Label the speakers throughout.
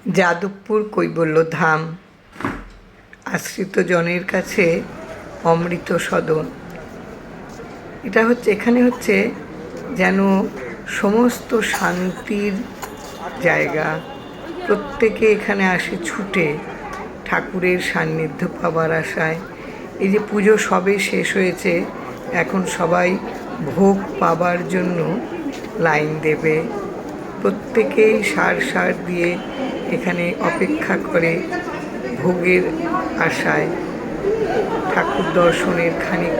Speaker 1: যাদবপুর কৈবল্যধাম আশ্রিত জনের কাছে অমৃত সদন। এখানে হচ্ছে যেন সমস্ত শান্তির জায়গা। প্রত্যেকে এখানে আসে ছুটে ঠাকুরের সান্নিধ্য পাবার আশায়। এই যে পুজো সবে শেষ হয়েছে, এখন সবাই ভোগ পাবার জন্য লাইন দেবে। প্রত্যেকেই সার দিয়ে এখানে অপেক্ষা করে ভোগের আশায়। ঠাকুর দর্শনের খানিক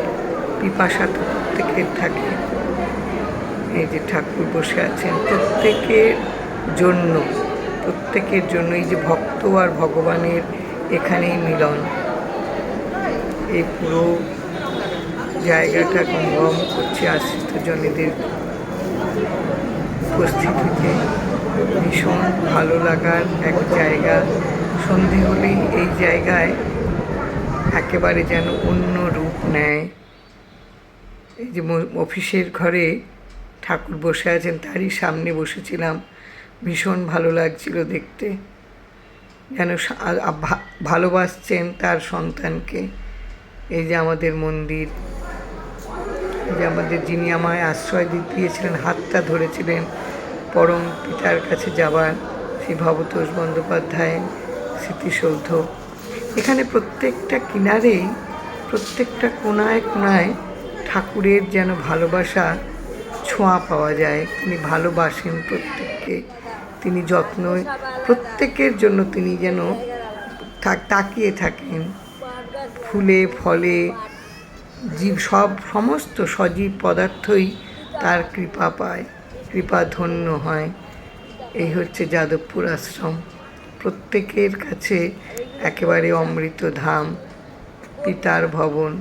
Speaker 1: পিপাসা তো প্রত্যেকের থাকে। এই যে ঠাকুর বসে আছেন প্রত্যেকের জন্য এই যে ভক্ত আর ভগবানের এখানেই মিলন। এই পুরো জায়গাটা গমগম করছে আশ্রিত জনেদের উপস্থিতিতে। ভীষণ ভালো লাগার এক জায়গা। সন্ধে হলেই এই জায়গায় একেবারে যেন অন্য রূপ নেয়। এই যে অফিসের ঘরে ঠাকুর বসে আছেন, তারই সামনে বসেছিলাম। ভীষণ ভালো লাগছিল দেখতে, যেন ভালোবাসছেন তার সন্তানকে। এই যে আমাদের মন্দির, যে আমাদের যিনি আমায় আশ্রয় দিয়েছিলেন, হাতটা ধরেছিলেন পরম পিতার কাছে যাবার, শ্রী ভবতোষ বন্দ্যোপাধ্যায়ের স্মৃতিসৌধ। এখানে প্রত্যেকটা কিনারেই, প্রত্যেকটা কোনায় কোনায় ঠাকুরের যেন ভালোবাসা ছোঁয়া পাওয়া যায়। তিনি ভালোবাসেন প্রত্যেককে, তিনি যত্ন প্রত্যেকের জন্য তিনি যেন তাকিয়ে থাকেন। ফুলে ফলে সমস্ত সজীব পদার্থই তার কৃপা পায়, কৃপা ধন্য হয়। এই হচ্ছে যাদবপুর আশ্রম, প্রত্যেকের কাছে একেবারে অমৃত ধাম, পিতার ভবন।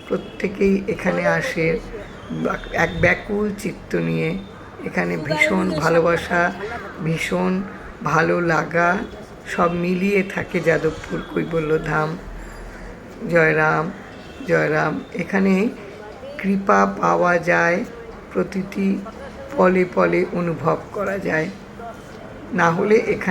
Speaker 1: প্রত্যেকেই এখানে আসে এক ব্যাকুল চিত্ত নিয়ে। এখানে ভীষণ ভালোবাসা, ভীষণ ভালো লাগা সব মিলিয়ে থাকে যাদবপুর কৈবল্যধাম। জয় রাম, জয় রাম। এখানে কৃপা পাওয়া যায়, প্রতিটি পলে পলে অনুভব করা যায়। না হলে এখানে